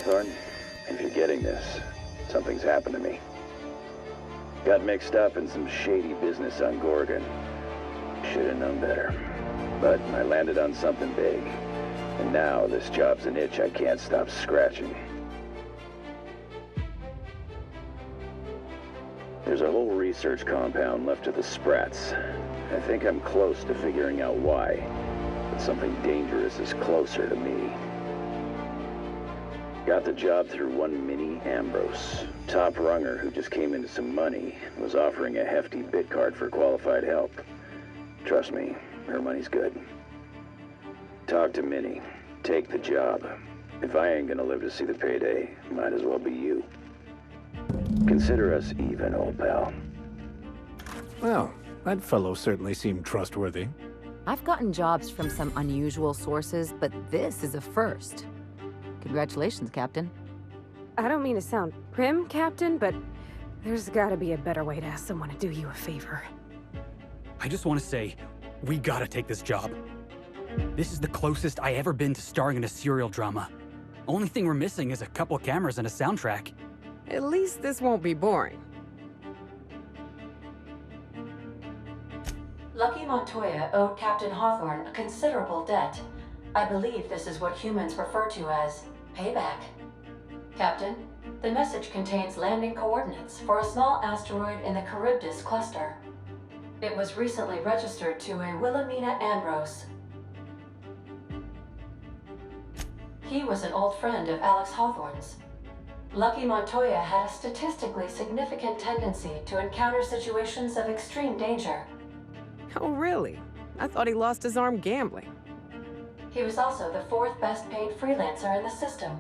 Hawthorne, if you're getting this, something's happened to me. Got mixed up in some shady business on Gorgon. Should have known better. But I landed on something big. And now this job's an itch I can't stop scratching. There's a whole research compound left to the Sprats. I think I'm close to figuring out why. But something dangerous is closer to me. Got the job through one Minnie Ambrose. Top runger who just came into some money, was offering a hefty bid card for qualified help. Trust me, her money's good. Talk to Minnie. Take the job. If I ain't gonna live to see the payday, might as well be you. Consider us even, old pal. Well, that fellow certainly seemed trustworthy. I've gotten jobs from some unusual sources, but this is a first. Congratulations, Captain. I don't mean to sound prim, Captain, but there's gotta be a better way to ask someone to do you a favor. I just want to say, we gotta take this job. This is the closest I ever been to starring in a serial drama. Only thing we're missing is a couple cameras and a soundtrack. At least this won't be boring. Lucky Montoya owed Captain Hawthorne a considerable debt. I believe this is what humans refer to as payback. Captain, the message contains landing coordinates for a small asteroid in the Charybdis cluster. It was recently registered to a Wilhelmina Ambrose. He was an old friend of Alex Hawthorne's. Lucky Montoya had a statistically significant tendency to encounter situations of extreme danger. Oh, really? I thought he lost his arm gambling. He was also the 4th best paid freelancer in the system.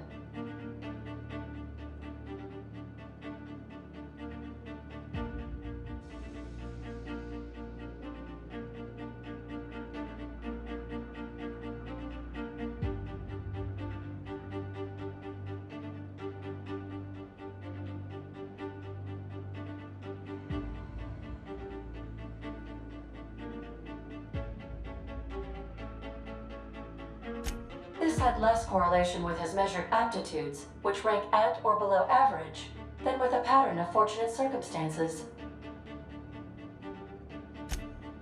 This had less correlation with his measured aptitudes, which rank at or below average, than with a pattern of fortunate circumstances.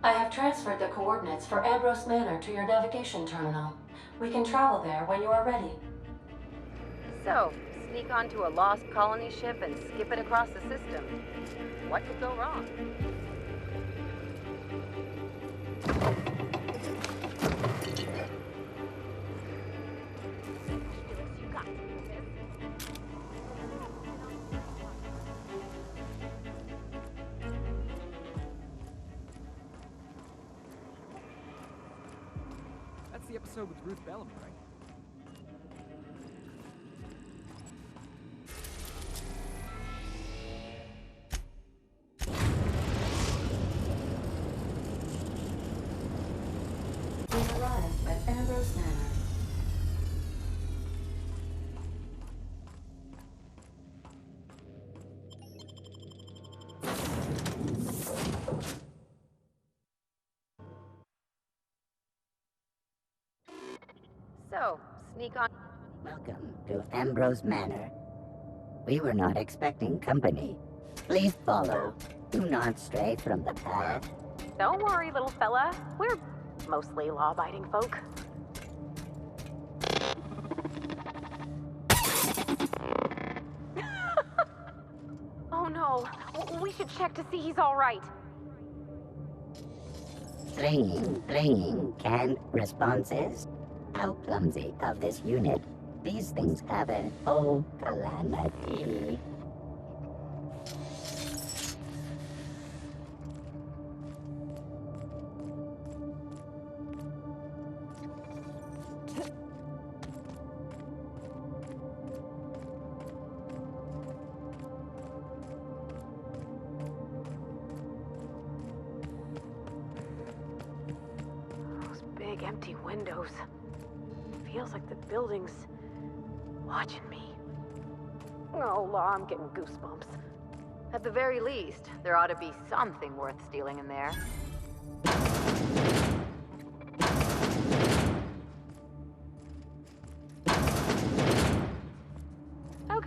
I have transferred the coordinates for Ambrose Manor to your navigation terminal. We can travel there when you are ready. So, sneak onto a lost colony ship and skip it across the system. What could go wrong? That's the episode with Ruth Bellamy, right? We arrived at Ambrose Manor. So, sneak on. Welcome to Ambrose Manor. We were not expecting company. Please follow. Do not stray from the path. Don't worry, little fella. We're mostly law-abiding folk. Oh no, we should check to see he's all right. Flinging, canned responses. How clumsy of this unit. These things happen. Oh, calamity. Those big empty windows. Feels like the building's watching me. Oh, Law, I'm getting goosebumps. At the very least, there ought to be something worth stealing in there.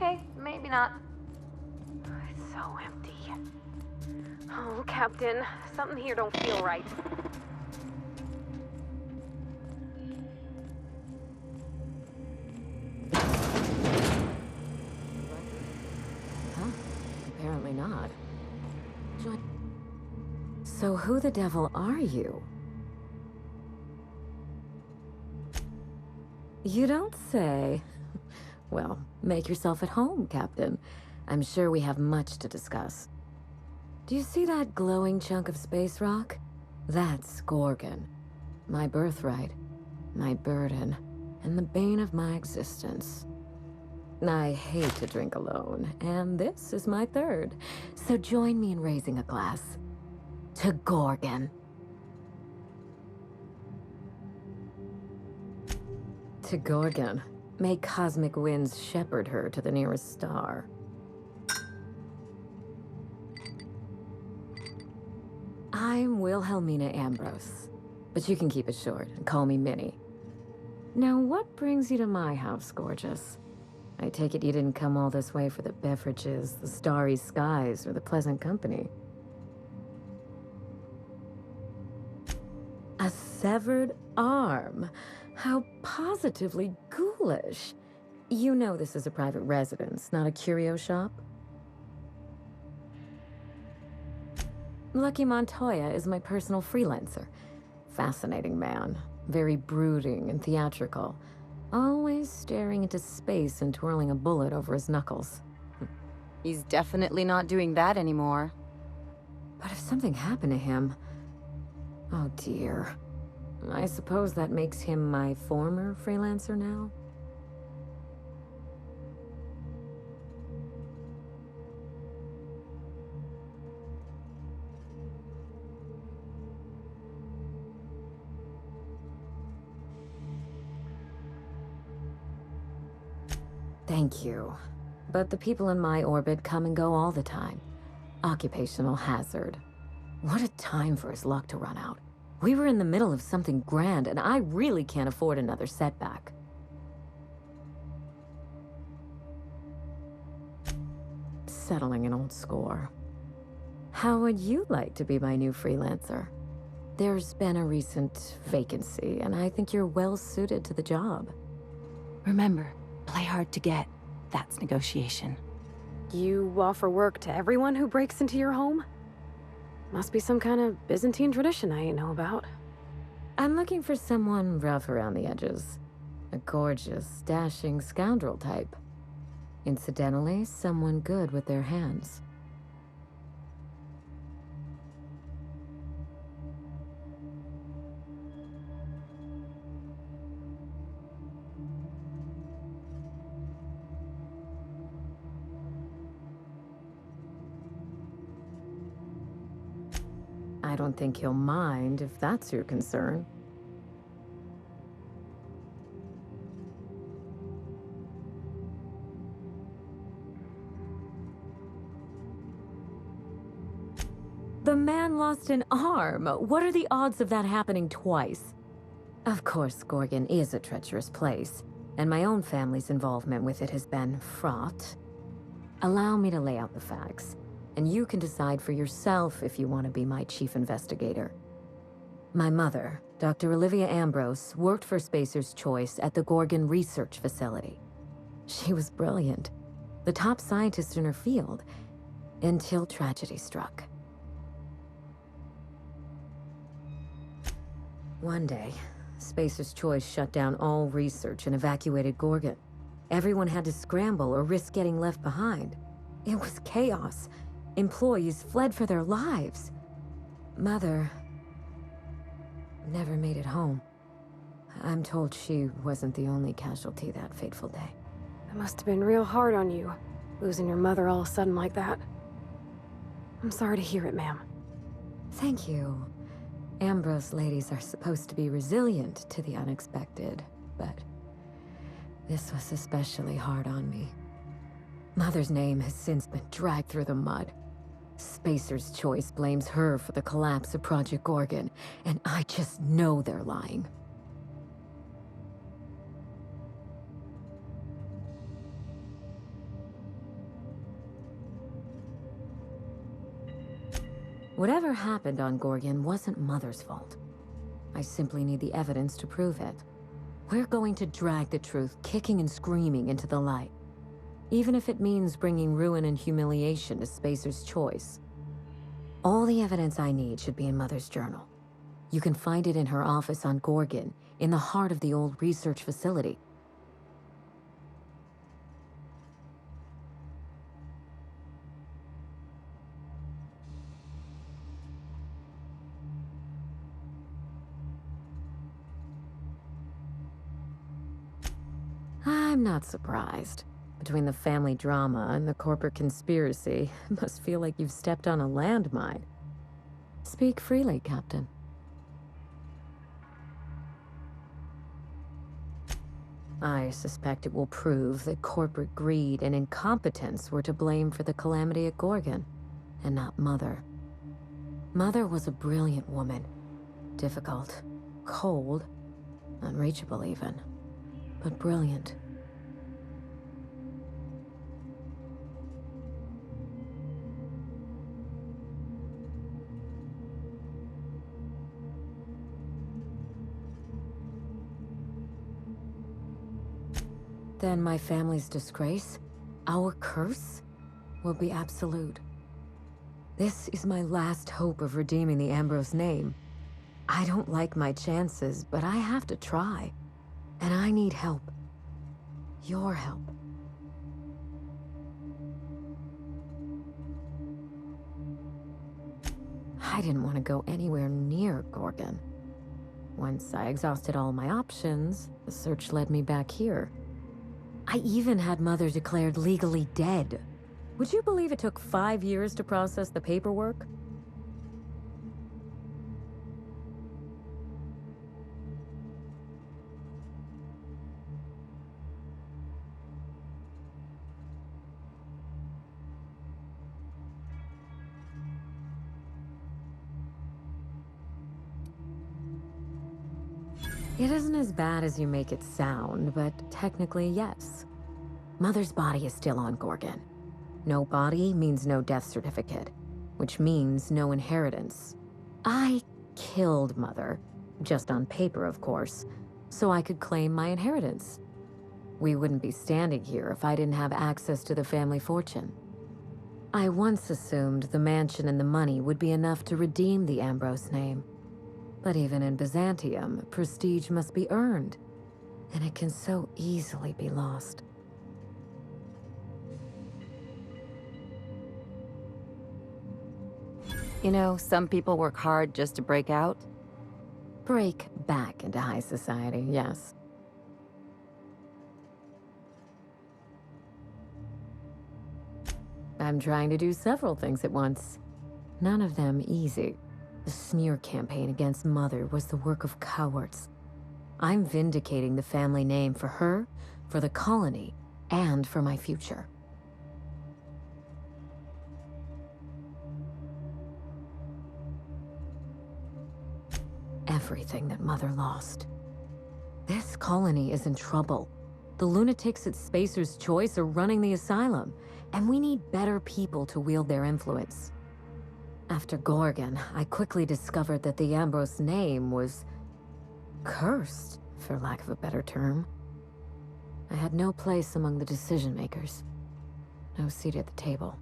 Okay, maybe not. It's so empty. Oh, Captain, something here don't feel right. Huh? Apparently not. So who the devil are you? You don't say. Well, make yourself at home, Captain. I'm sure we have much to discuss. Do you see that glowing chunk of space rock? That's Gorgon. My birthright, my burden, and the bane of my existence. I hate to drink alone, and this is my third. So join me in raising a glass to Gorgon. To Gorgon. May cosmic winds shepherd her to the nearest star. I'm Wilhelmina Ambrose, but you can keep it short and call me Minnie. Now, what brings you to my house, gorgeous? I take it you didn't come all this way for the beverages, the starry skies, or the pleasant company. A severed arm? How positively ghoulish. You know this is a private residence, not a curio shop? Lucky Montoya is my personal freelancer. Fascinating man, very brooding and theatrical. Always staring into space and twirling a bullet over his knuckles. He's definitely not doing that anymore. But if something happened to him... Oh dear. I suppose that makes him my former freelancer now? Thank you. But the people in my orbit come and go all the time. Occupational hazard. What a time for his luck to run out. We were in the middle of something grand, and I really can't afford another setback. Settling an old score. How would you like to be my new freelancer? There's been a recent vacancy, and I think you're well suited to the job. Remember, play hard to get. That's negotiation. You offer work to everyone who breaks into your home? Must be some kind of Byzantine tradition I ain't know about. I'm looking for someone rough around the edges. A gorgeous, dashing scoundrel type. Incidentally, someone good with their hands. I don't think he'll mind if that's your concern. The man lost an arm. What are the odds of that happening twice? Of course, Gorgon is a treacherous place, and my own family's involvement with it has been fraught. Allow me to lay out the facts, and you can decide for yourself if you want to be my chief investigator. My mother, Dr. Olivia Ambrose, worked for Spacer's Choice at the Gorgon Research Facility. She was brilliant, the top scientist in her field, until tragedy struck. One day, Spacer's Choice shut down all research and evacuated Gorgon. Everyone had to scramble or risk getting left behind. It was chaos. Employees fled for their lives. Mother never made it home. I'm told she wasn't the only casualty that fateful day. It must have been real hard on you, losing your mother all of a sudden like that. I'm sorry to hear it, ma'am. Thank you. Ambrose ladies are supposed to be resilient to the unexpected, but this was especially hard on me. Mother's name has since been dragged through the mud. Spacer's Choice blames her for the collapse of Project Gorgon, and I just know they're lying. Whatever happened on Gorgon wasn't Mother's fault. I simply need the evidence to prove it. We're going to drag the truth kicking and screaming into the light, even if it means bringing ruin and humiliation to Spacer's choice. All the evidence I need should be in Mother's journal. You can find it in her office on Gorgon, in the heart of the old research facility. I'm not surprised. Between the family drama and the corporate conspiracy, it must feel like you've stepped on a landmine. Speak freely, Captain. I suspect it will prove that corporate greed and incompetence were to blame for the calamity at Gorgon, and not Mother. Mother was a brilliant woman. Difficult, cold, unreachable even, but brilliant. Then my family's disgrace, our curse, will be absolute. This is my last hope of redeeming the Ambrose name. I don't like my chances, but I have to try. And I need help. Your help. I didn't want to go anywhere near Gorgon. Once I exhausted all my options, the search led me back here. I even had Mother declared legally dead. Would you believe it took 5 years to process the paperwork? It isn't as bad as you make it sound, but technically, yes. Mother's body is still on Gorgon. No body means no death certificate, which means no inheritance. I killed Mother, just on paper, of course, so I could claim my inheritance. We wouldn't be standing here if I didn't have access to the family fortune. I once assumed the mansion and the money would be enough to redeem the Ambrose name. But even in Byzantium, prestige must be earned, and it can so easily be lost. You know, some people work hard just to break out. Break back into high society, yes. I'm trying to do several things at once. None of them easy. The smear campaign against Mother was the work of cowards. I'm vindicating the family name for her, for the colony, and for my future. Everything that Mother lost. This colony is in trouble. The lunatics at Spacer's Choice are running the asylum, and we need better people to wield their influence. After Gorgon, I quickly discovered that the Ambrose name was cursed, for lack of a better term. I had no place among the decision makers. No seat at the table.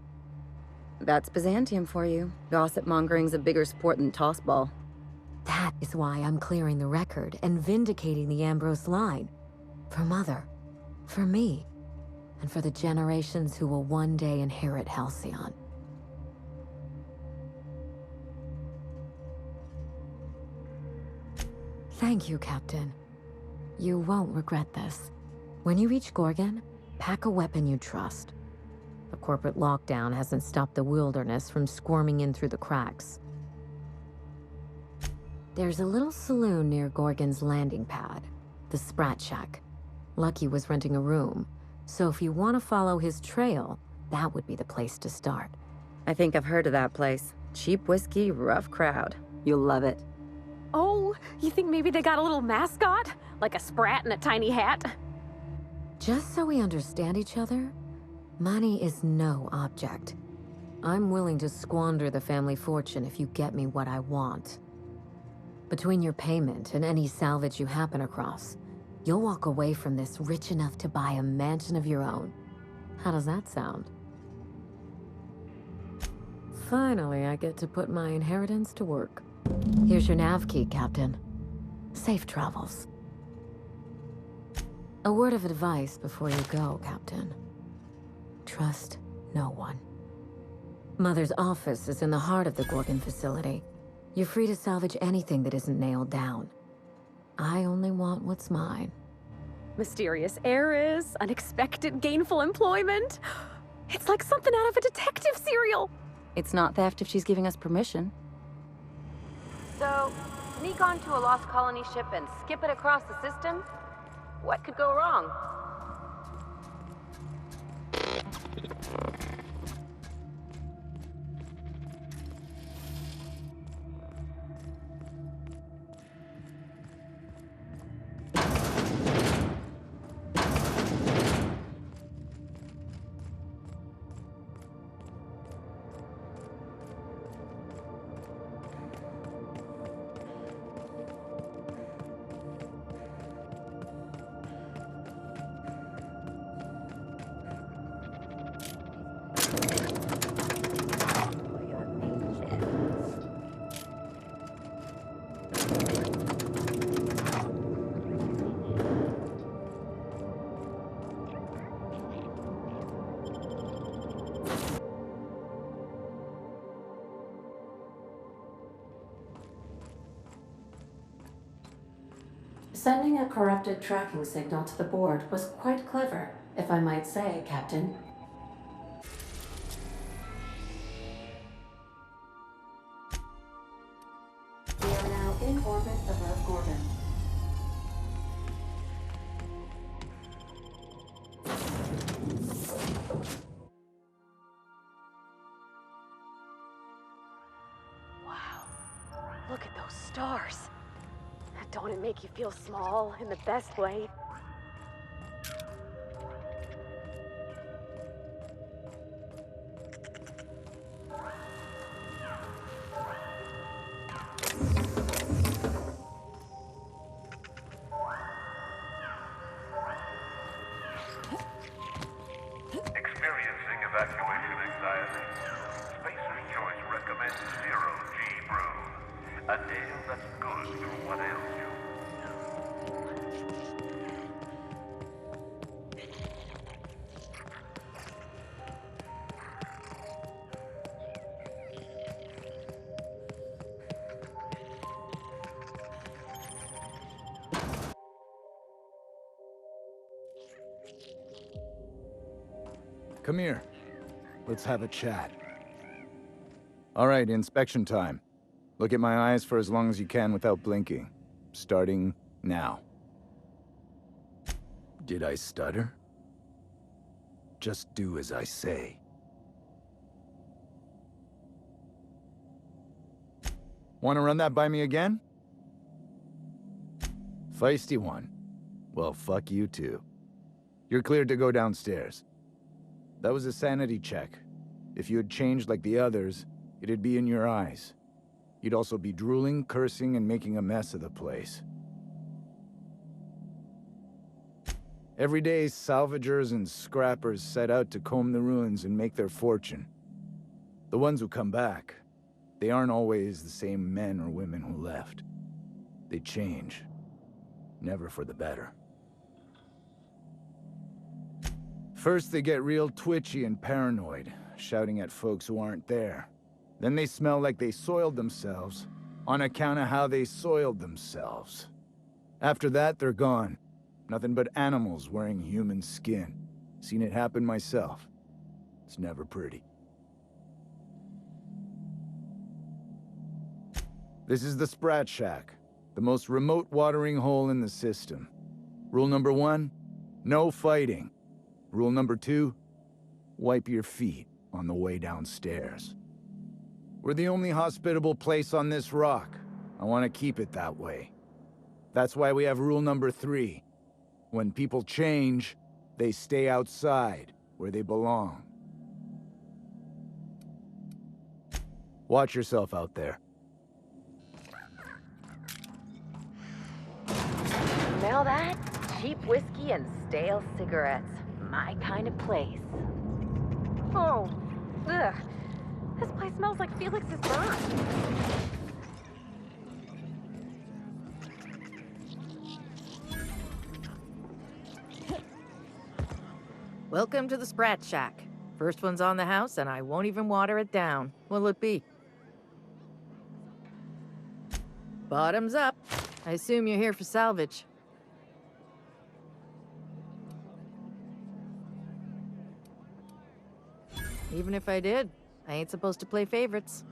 That's Byzantium for you. Gossip mongering's a bigger sport than tossball. That is why I'm clearing the record and vindicating the Ambrose line. For Mother, for me, and for the generations who will one day inherit Halcyon. Thank you, Captain. You won't regret this. When you reach Gorgon, pack a weapon you trust. The corporate lockdown hasn't stopped the wilderness from squirming in through the cracks. There's a little saloon near Gorgon's landing pad, the Sprat Shack. Lucky was renting a room, so if you want to follow his trail, that would be the place to start. I think I've heard of that place. Cheap whiskey, rough crowd. You'll love it. Oh, you think maybe they got a little mascot? Like a sprat in a tiny hat? Just so we understand each other, money is no object. I'm willing to squander the family fortune if you get me what I want. Between your payment and any salvage you happen across, you'll walk away from this rich enough to buy a mansion of your own. How does that sound? Finally, I get to put my inheritance to work. Here's your nav key, Captain. Safe travels. A word of advice before you go, Captain. Trust no one. Mother's office is in the heart of the Gorgon facility. You're free to salvage anything that isn't nailed down. I only want what's mine. Mysterious heiress, unexpected gainful employment. It's like something out of a detective serial. It's not theft if she's giving us permission. So, sneak onto a lost colony ship and skip it across the system? What could go wrong? Sending a corrupted tracking signal to the board was quite clever, if I might say, Captain. We are now in orbit above Gorgon. Wow. Look at those stars. Don't it make you feel small in the best way? Experiencing evacuation anxiety? Spacer's Choice recommends 0G Brew. A ale that's good for what ails you. Come here. Let's have a chat. All right, inspection time. Look at my eyes for as long as you can without blinking. Starting now. Did I stutter? Just do as I say. Want to run that by me again? Feisty one. Well, fuck you too. You're cleared to go downstairs. That was a sanity check. If you had changed like the others, it'd be in your eyes. You'd also be drooling, cursing, and making a mess of the place. Every day, salvagers and scrappers set out to comb the ruins and make their fortune. The ones who come back, they aren't always the same men or women who left. They change. Never for the better. First, they get real twitchy and paranoid, shouting at folks who aren't there. Then they smell like they soiled themselves, on account of how they soiled themselves. After that, they're gone. Nothing but animals wearing human skin. Seen it happen myself. It's never pretty. This is the Sprat Shack, the most remote watering hole in the system. Rule number 1, no fighting. Rule number 2, wipe your feet on the way downstairs. We're the only hospitable place on this rock. I want to keep it that way. That's why we have rule number 3. When people change, they stay outside, where they belong. Watch yourself out there. Smell that? Cheap whiskey and stale cigarettes. My kind of place. Oh, ugh. This place smells like Felix's burn. Welcome to the Sprat Shack. First one's on the house, and I won't even water it down. What'll it be? Bottoms up. I assume you're here for salvage. Even if I did, I ain't supposed to play favorites.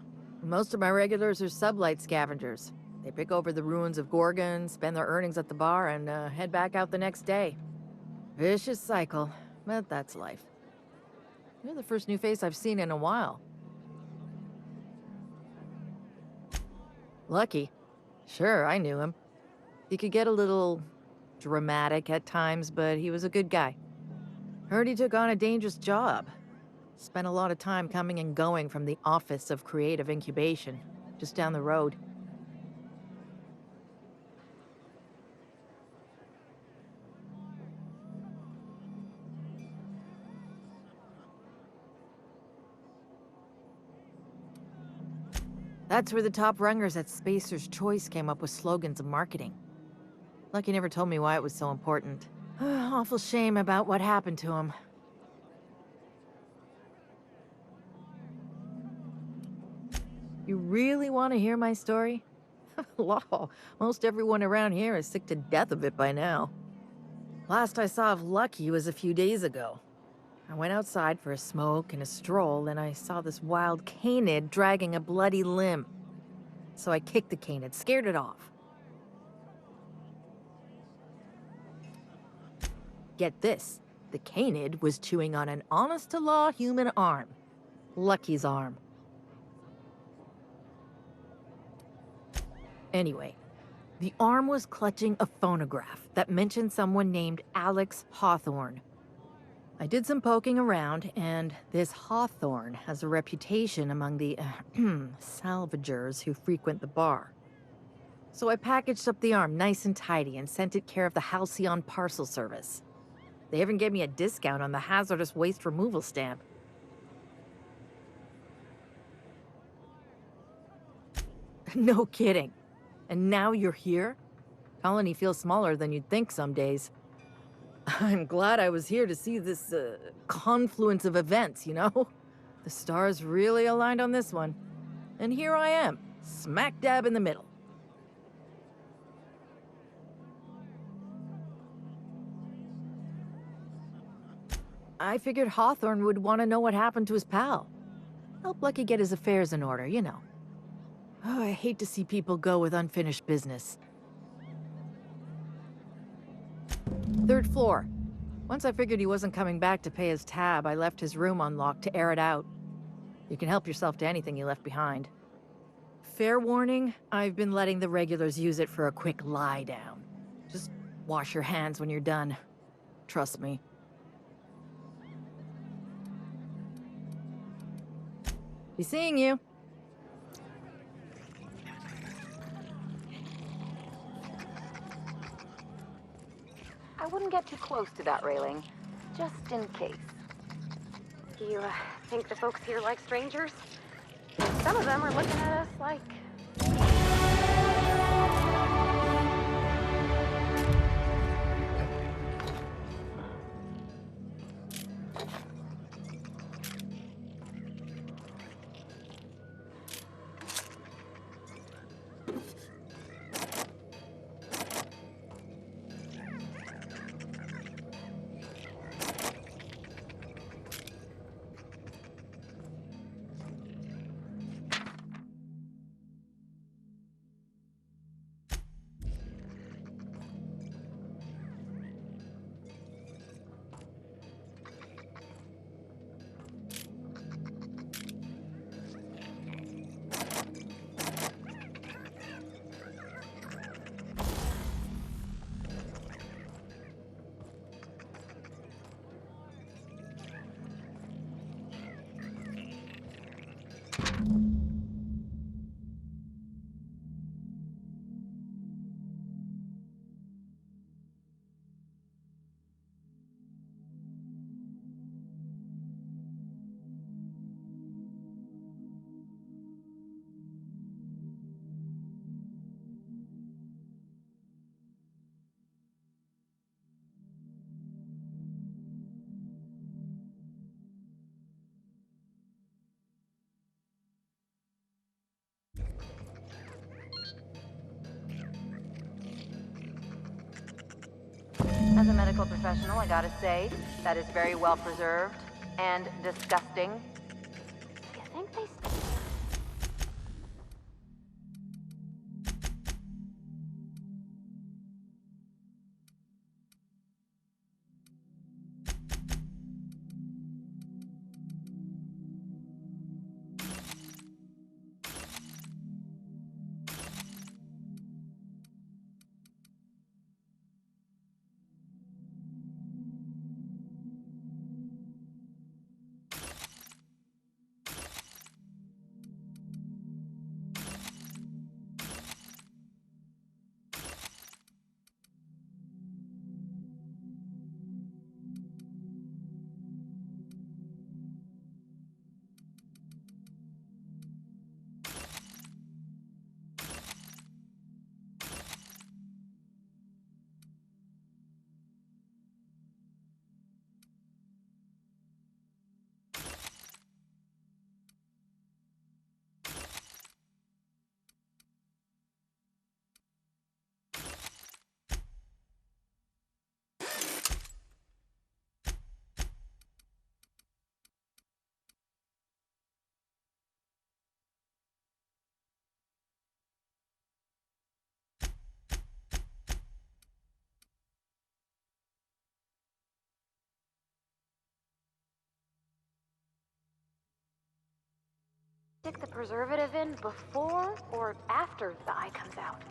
Most of my regulars are sublight scavengers. They pick over the ruins of Gorgon, spend their earnings at the bar, and head back out the next day. Vicious cycle, but that's life. You're the first new face I've seen in a while. Lucky. Sure, I knew him. He could get a little dramatic at times, but he was a good guy. Heard he took on a dangerous job. Spent a lot of time coming and going from the Office of Creative Incubation, just down the road. That's where the top rungers at SPACER'S Choice came up with slogans and marketing. Lucky never told me why it was so important. Awful shame about what happened to him. You really want to hear my story? Law, most everyone around here is sick to death of it by now. Last I saw of Lucky was a few days ago. I went outside for a smoke and a stroll, and I saw this wild canid dragging a bloody limb. So I kicked the canid, scared it off. Get this, the canid was chewing on an honest-to-law human arm. Lucky's arm. Anyway, the arm was clutching a phonograph that mentioned someone named Alex Hawthorne. I did some poking around, and this Hawthorne has a reputation among the salvagers who frequent the bar. So I packaged up the arm nice and tidy and sent it care of the Halcyon Parcel Service. They even gave me a discount on the hazardous waste removal stamp. No kidding. And now you're here? Colony feels smaller than you'd think some days. I'm glad I was here to see this, confluence of events, you know? The stars really aligned on this one. And here I am, smack dab in the middle. I figured Hawthorne would want to know what happened to his pal. Help Lucky get his affairs in order, you know. Oh, I hate to see people go with unfinished business. 3rd floor. Once I figured he wasn't coming back to pay his tab, I left his room unlocked to air it out. You can help yourself to anything you left behind. Fair warning, I've been letting the regulars use it for a quick lie down. Just wash your hands when you're done. Trust me. Be seeing you. I wouldn't get too close to that railing, just in case. You think the folks here like strangers? Some of them are looking at us like... As a medical professional, I gotta say, that is very well preserved and disgusting. You think they... Stick the preservative in before or after the eye comes out?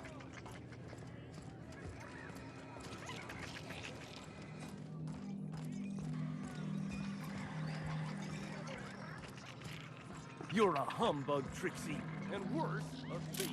You're a humbug, Trixie, and worse, a thief.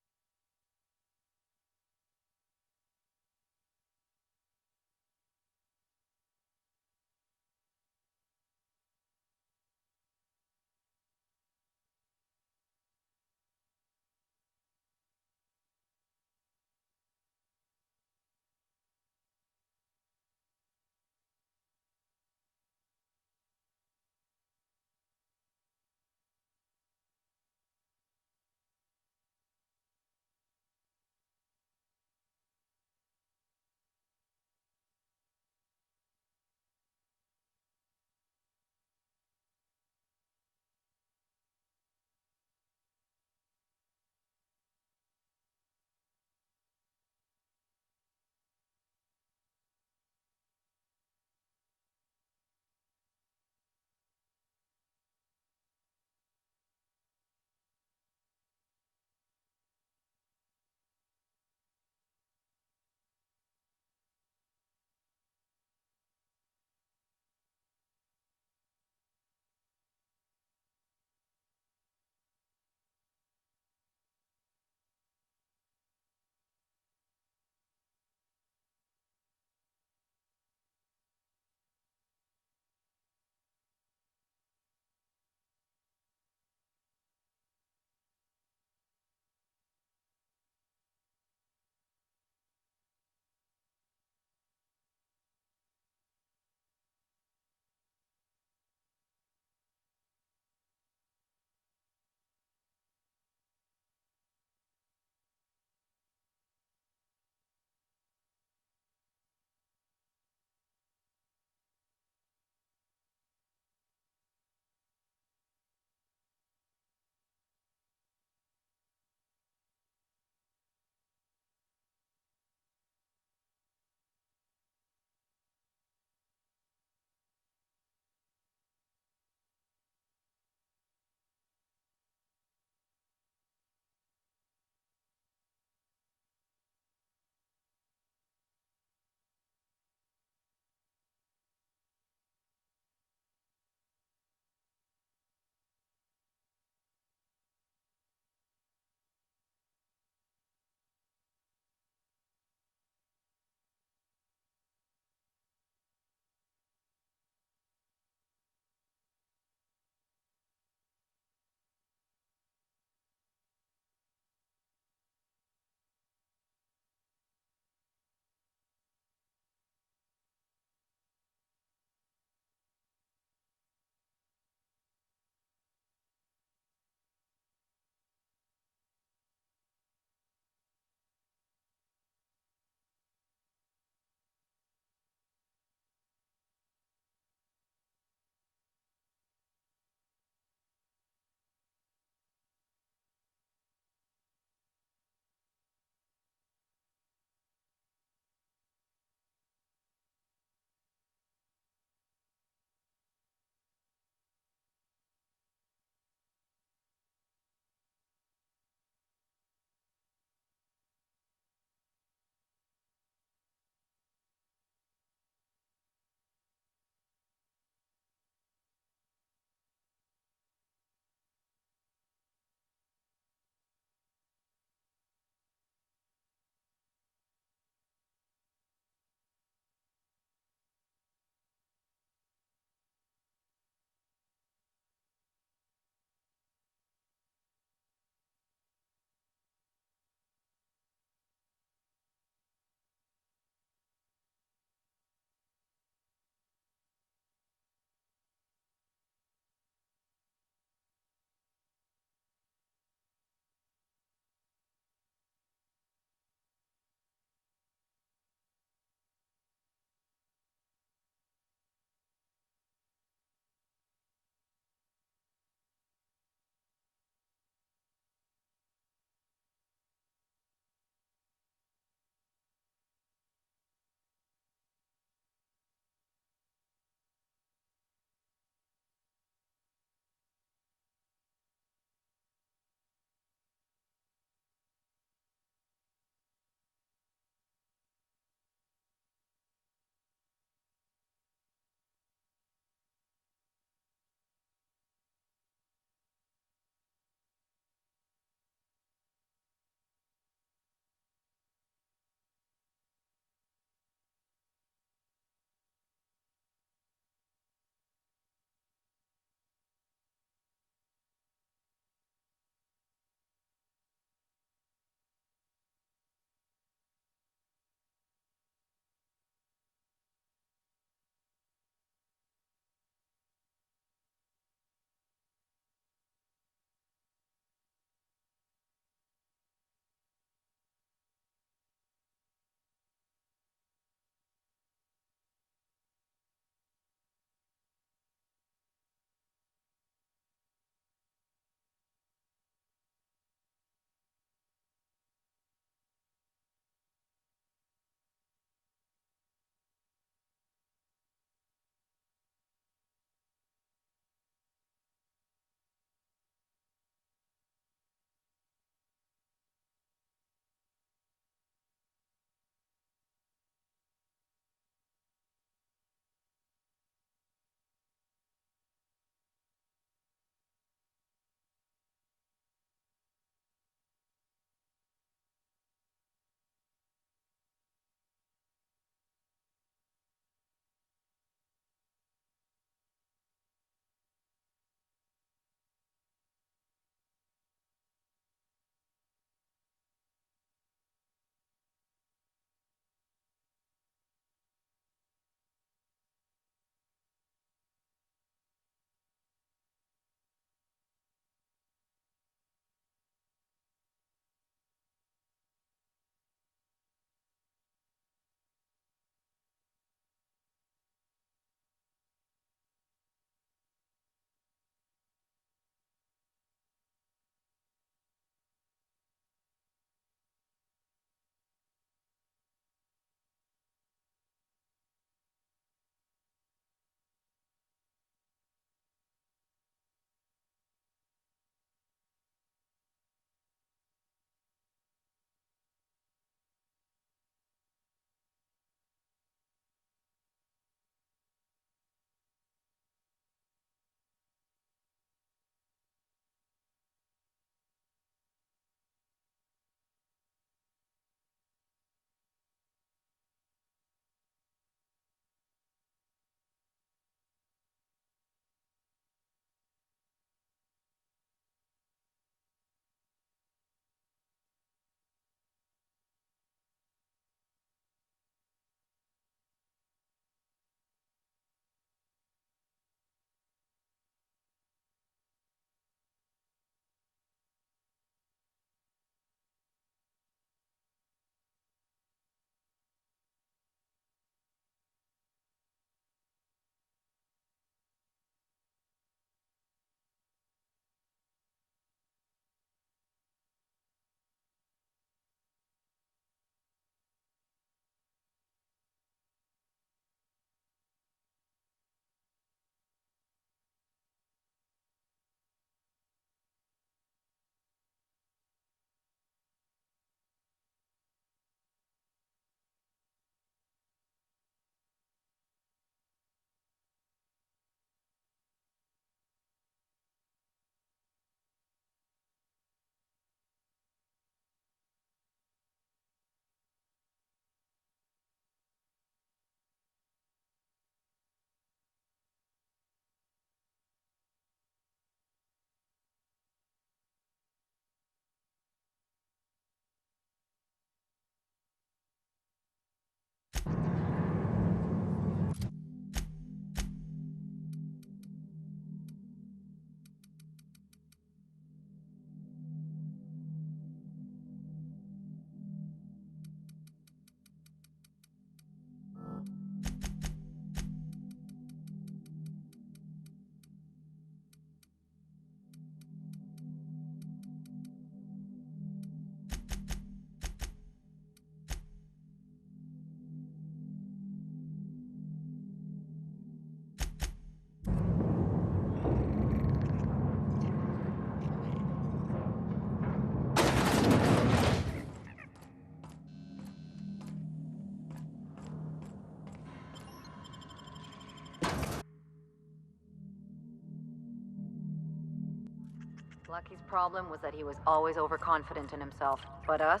Lucky's problem was that he was always overconfident in himself. But us?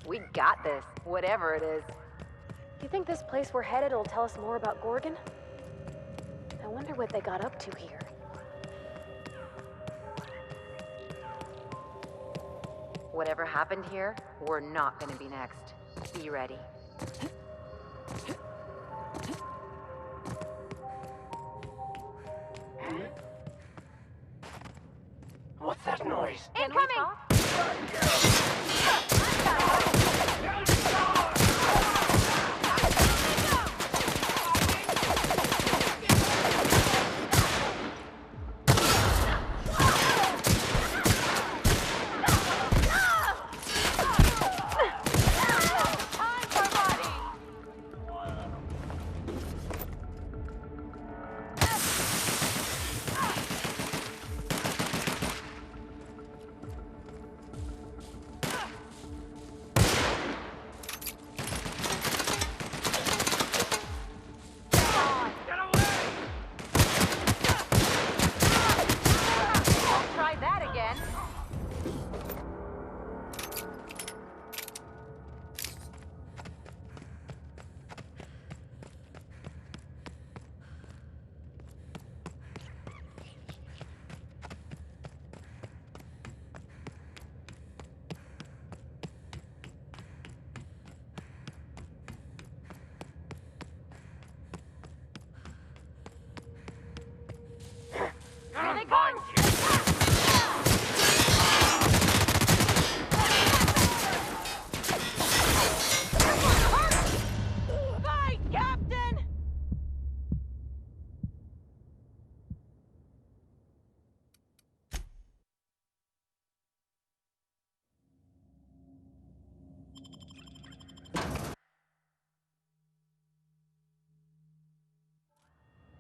We got this, whatever it is. You think this place we're headed will tell us more about Gorgon? I wonder what they got up to here. Whatever happened here, we're not gonna be next. Be ready. What's that noise? Incoming!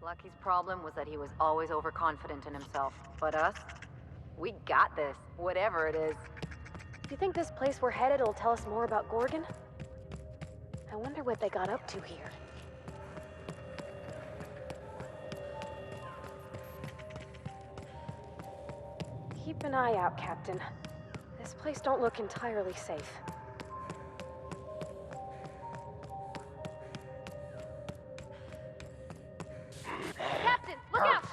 Lucky's problem was that he was always overconfident in himself. But us? We got this, whatever it is. You think this place we're headed will tell us more about Gorgon? I wonder what they got up to here. Keep an eye out, Captain. This place don't look entirely safe. Captain, look out!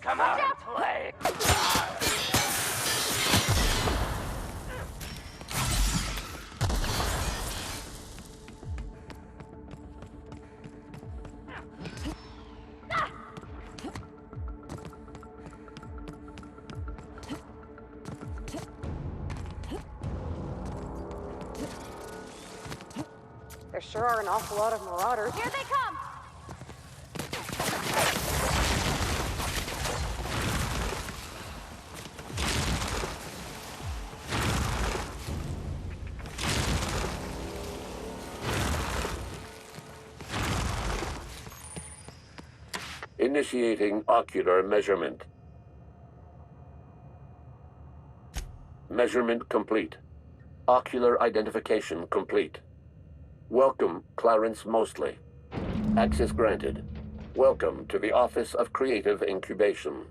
Come out and play! There sure are an awful lot of marauders. Here they come! Initiating ocular measurement. Measurement complete. Ocular identification complete. Welcome, Clarence Mostly. Access granted. Welcome to the Office of Creative Incubation.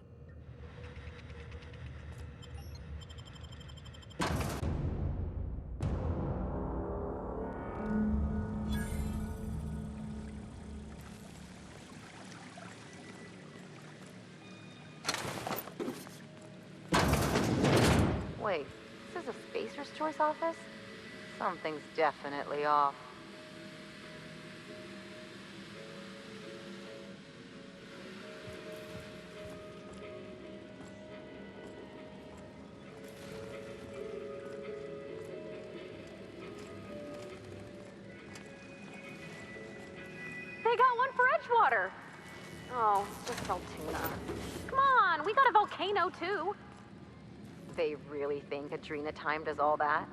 Wait, this is a Spacer's Choice office? Something's definitely off. They got one for Edgewater! Oh, just sell tuna. Come on, we got a volcano too. They really think Adrena timed us all that?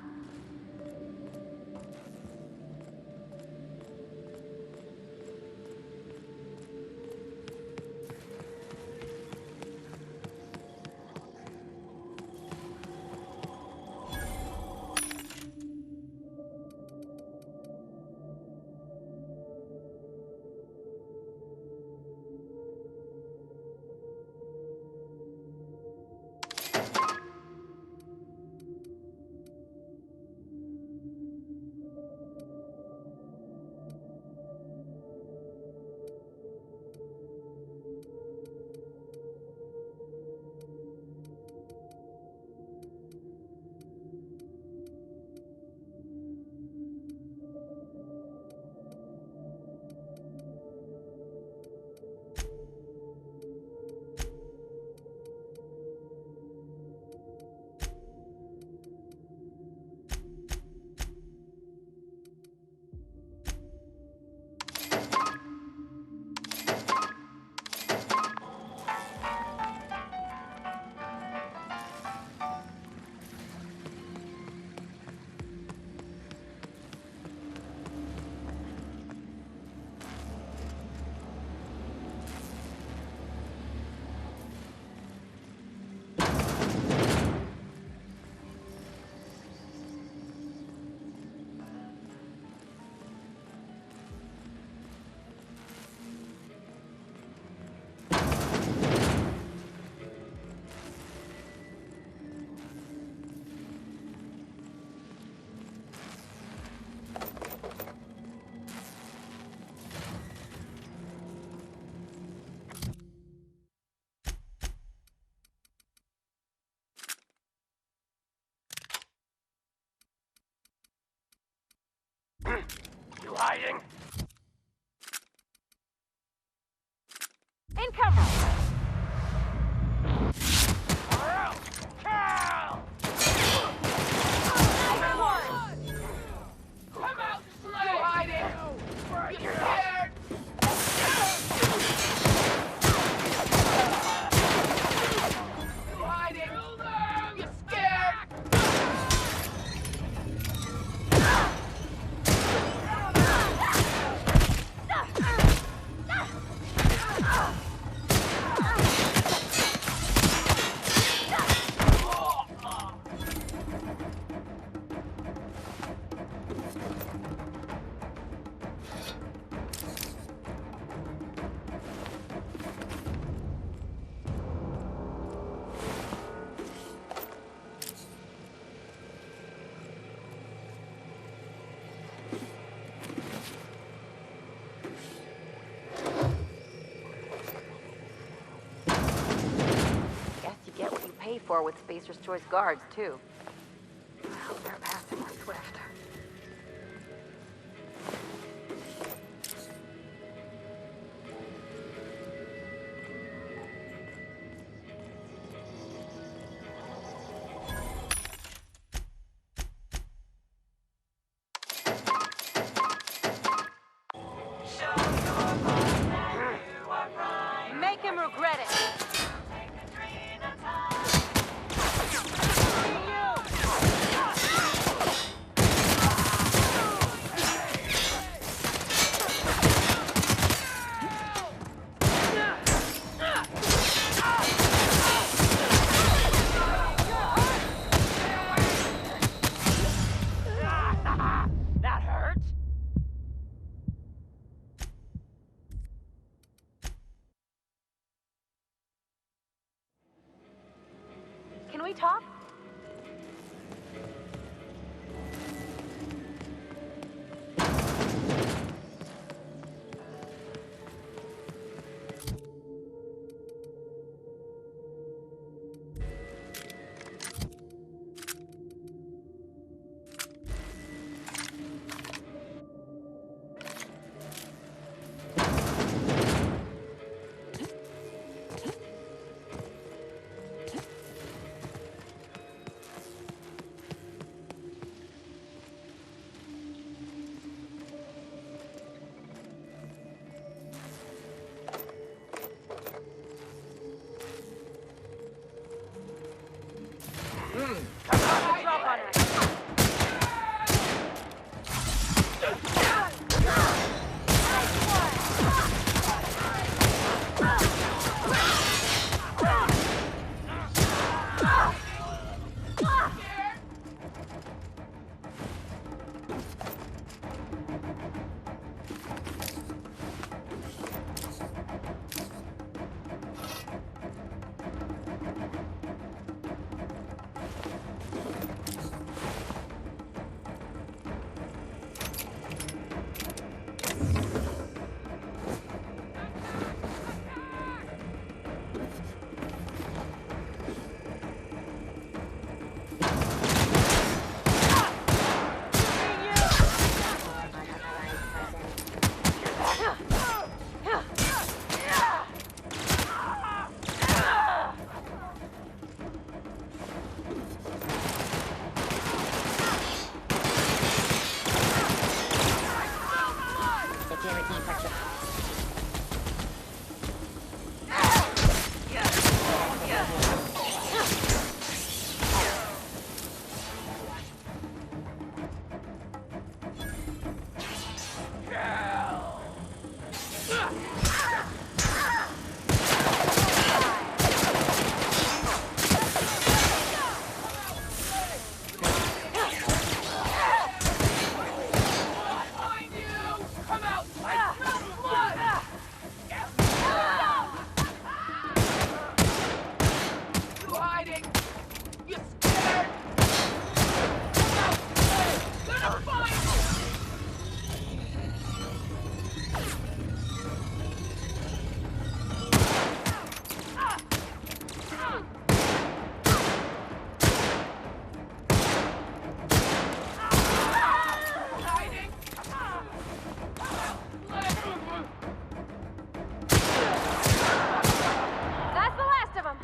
You hiding? Income! Cal! Everyone! Come out, slay! You hiding? You're scared? You hiding? You scared? Pay for with Spacer's Choice guards, too. Well, they're passing with Swift. Make him regret it! That hurt? Can we talk? hiding? You scared? Come out! Gonna find hiding! That's the last of them.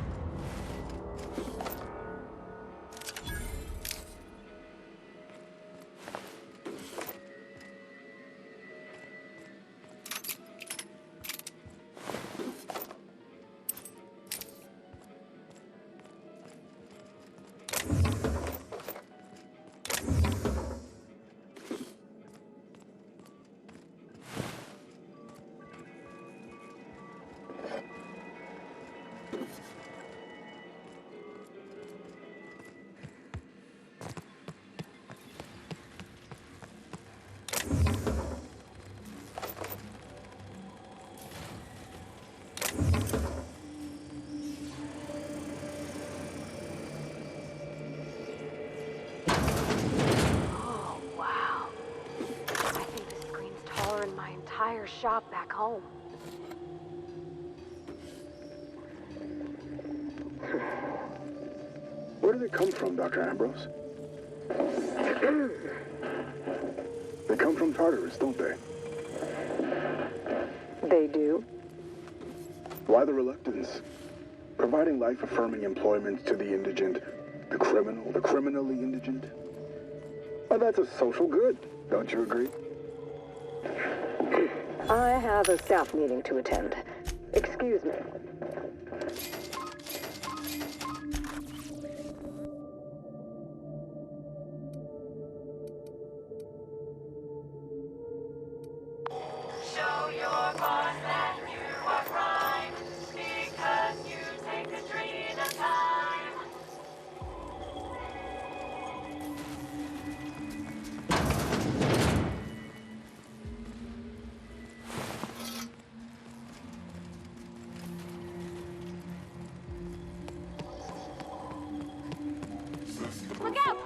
Oh, wow. I think this screen's taller than my entire shop back home. Where do they come from, Dr. Ambrose? They come from Tartarus, don't they? They do? Why the reluctance? Providing life-affirming employment to the indigent, the criminal, the criminally indigent. Well, that's a social good, don't you agree? I have a staff meeting to attend. Excuse me. Show your boss that you are prime, because you take the dream of time. Look out!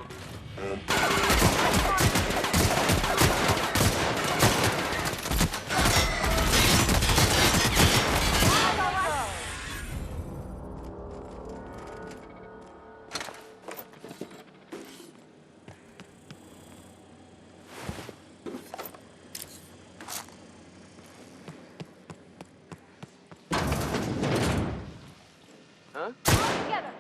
Huh? Together!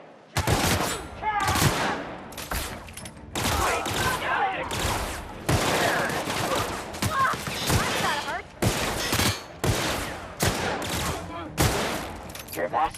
Hear that?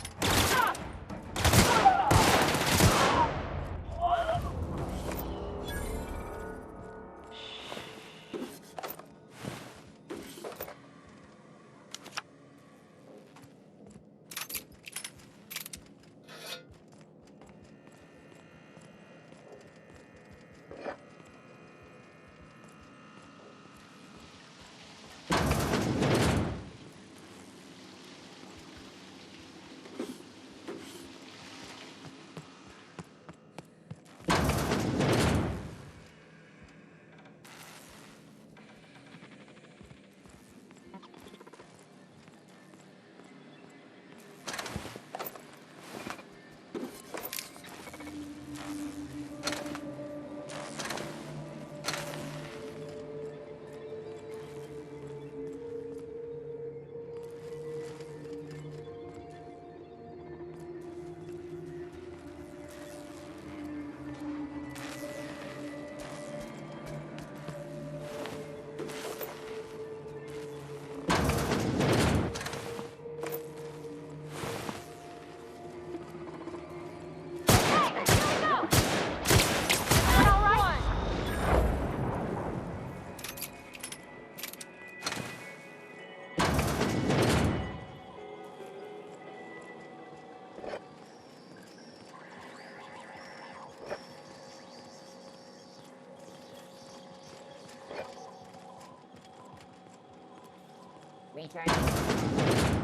Returning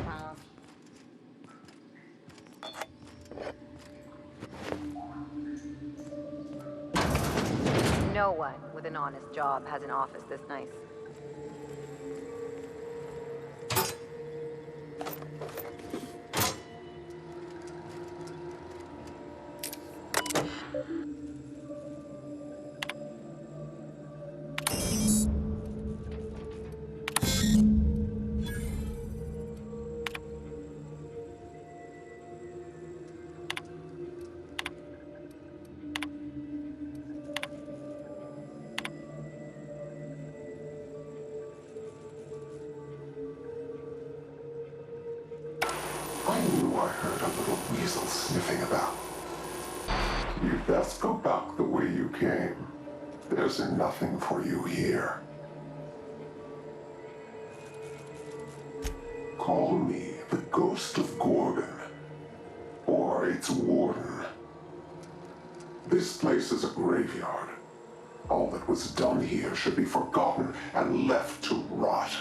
call. No one with an honest job has an office this nice. I knew I heard a little weasel sniffing about. You'd best go back the way you came. There's nothing for you here. Call me the Ghost of Gorgon, or its warden. This place is a graveyard. All that was done here should be forgotten and left to rot.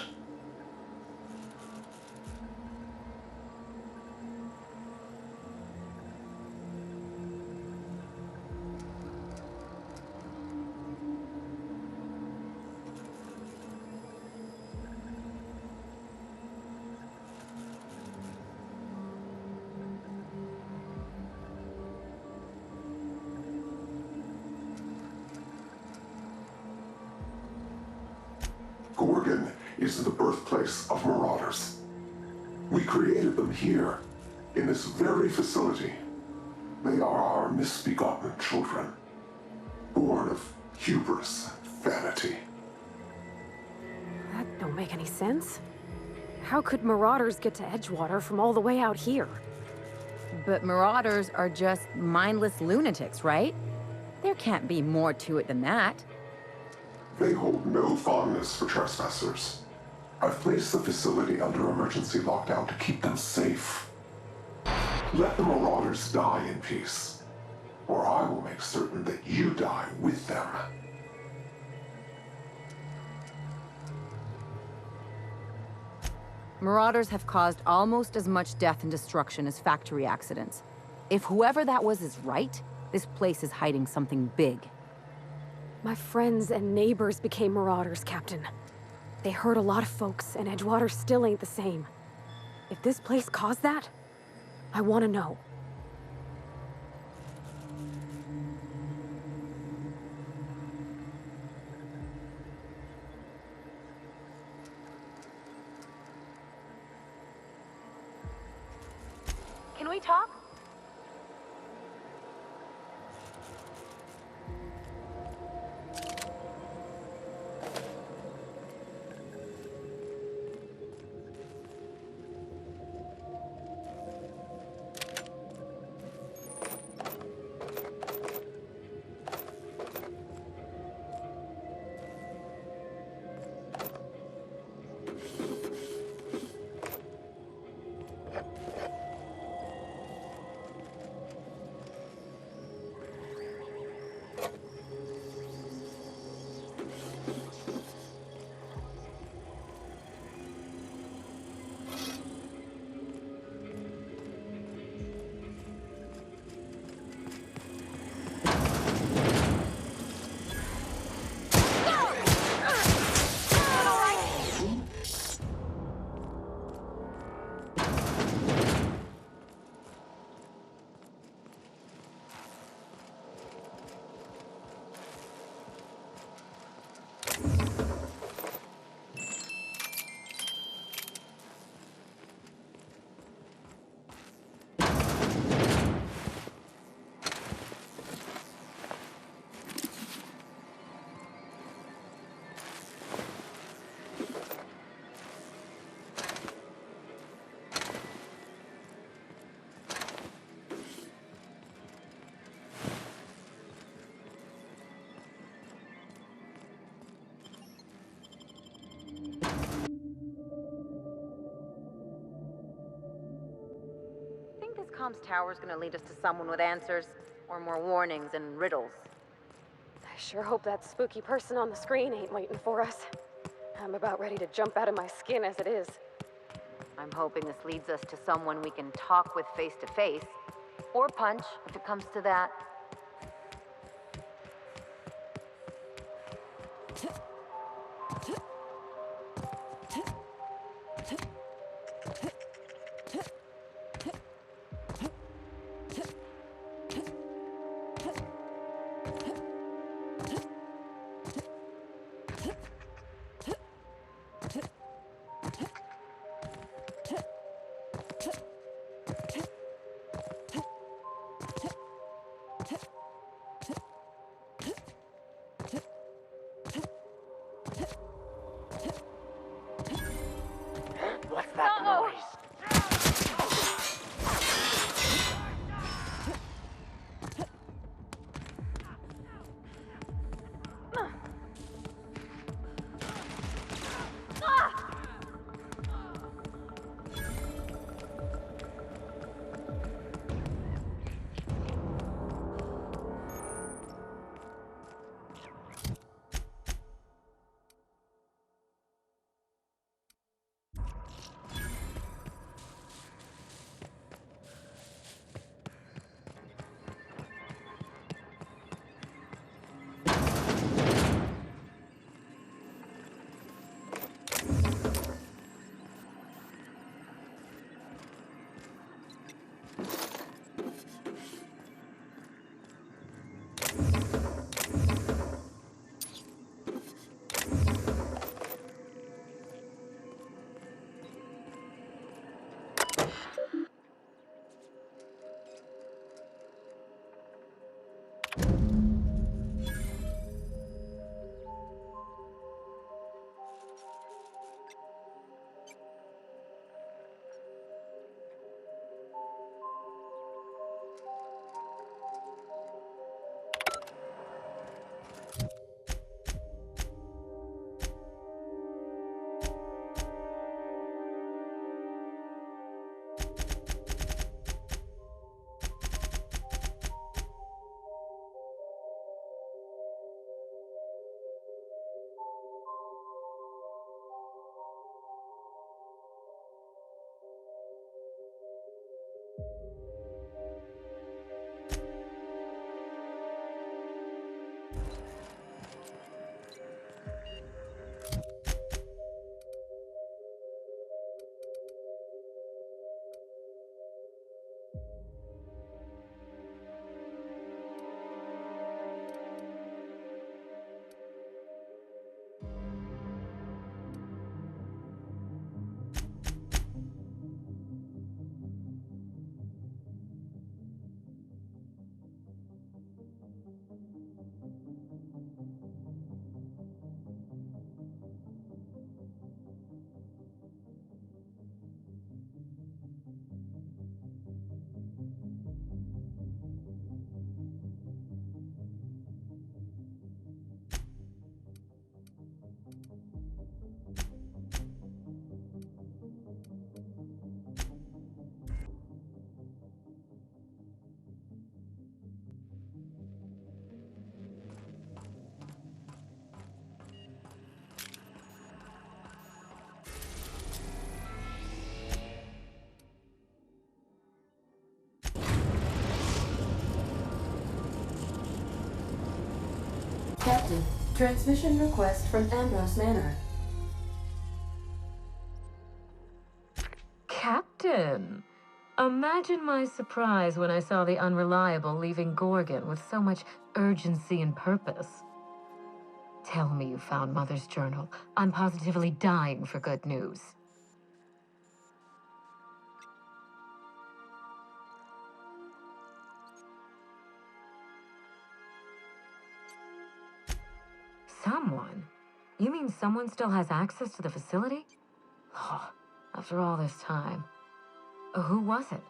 Gorgon is the birthplace of marauders. We created them here, in this very facility. They are our misbegotten children, born of hubris and vanity. That don't make any sense. How could marauders get to Edgewater from all the way out here? But marauders are just mindless lunatics, right? There can't be more to it than that. They hold no fondness for trespassers. I've placed the facility under emergency lockdown to keep them safe. Let the marauders die in peace, or I will make certain that you die with them. Marauders have caused almost as much death and destruction as factory accidents. If whoever that was is right, this place is hiding something big. My friends and neighbors became marauders, Captain. They hurt a lot of folks, and Edgewater still ain't the same. If this place caused that, I want to know. Can we talk? Comms tower's gonna lead us to someone with answers, or more warnings and riddles. I sure hope that spooky person on the screen ain't waiting for us. I'm about ready to jump out of my skin as it is. I'm hoping this leads us to someone we can talk with face to face, or punch if it comes to that. Captain, transmission request from Ambrose Manor. Captain! Imagine my surprise when I saw the Unreliable leaving Gorgon with so much urgency and purpose. Tell me you found Mother's journal. I'm positively dying for good news. Someone? You mean someone still has access to the facility? Oh, after all this time. Who was it?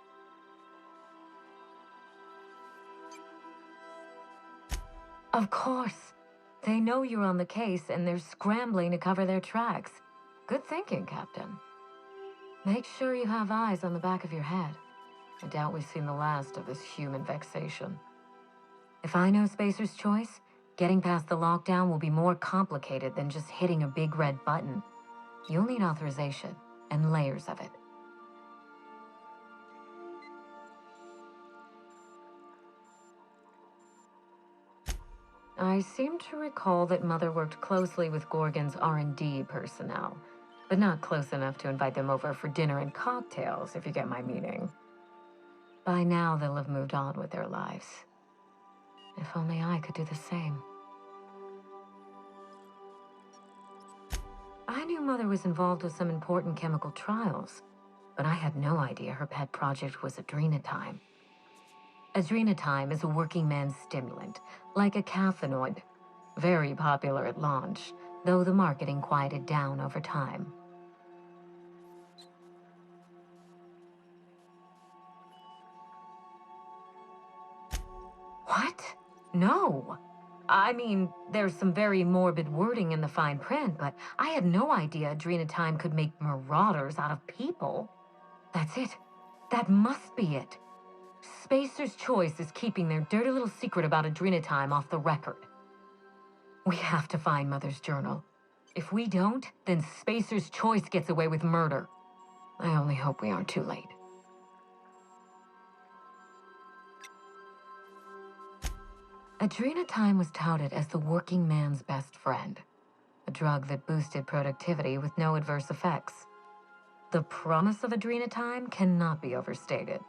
Of course. They know you're on the case and they're scrambling to cover their tracks. Good thinking, Captain. Make sure you have eyes on the back of your head. I doubt we've seen the last of this human vexation. If I know Spacer's Choice, getting past the lockdown will be more complicated than just hitting a big red button. You'll need authorization, and layers of it. I seem to recall that Mother worked closely with Gorgon's R&D personnel, but not close enough to invite them over for dinner and cocktails, if you get my meaning. By now, they'll have moved on with their lives. If only I could do the same. I knew Mother was involved with some important chemical trials, but I had no idea her pet project was adrenatime. Adrenatime is a working man's stimulant, like a caffeinoid. Very popular at launch, though the marketing quieted down over time. What? No. I mean, there's some very morbid wording in the fine print, but I had no idea adrenatime could make marauders out of people. That's it. That must be it. Spacer's Choice is keeping their dirty little secret about adrenatime off the record. We have to find Mother's journal. If we don't, then Spacer's Choice gets away with murder. I only hope we aren't too late. Adrenatime was touted as the working man's best friend, a drug that boosted productivity with no adverse effects. The promise of adrenatime cannot be overstated.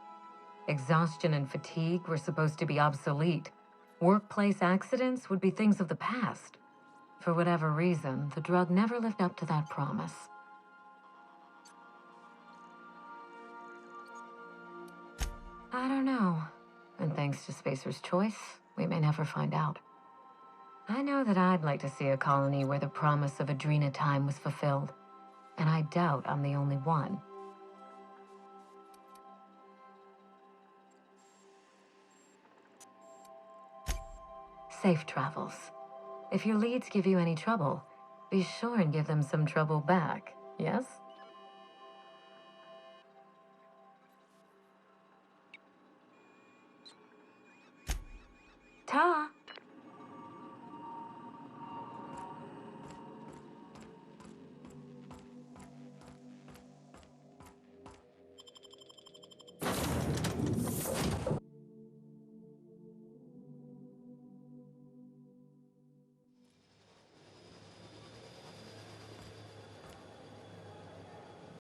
Exhaustion and fatigue were supposed to be obsolete. Workplace accidents would be things of the past. For whatever reason, the drug never lived up to that promise. I don't know. And thanks to Spacer's Choice, we may never find out. I know that I'd like to see a colony where the promise of adrenatime was fulfilled, and I doubt I'm the only one. Safe travels. If your leads give you any trouble, be sure and give them some trouble back, yes? Ta!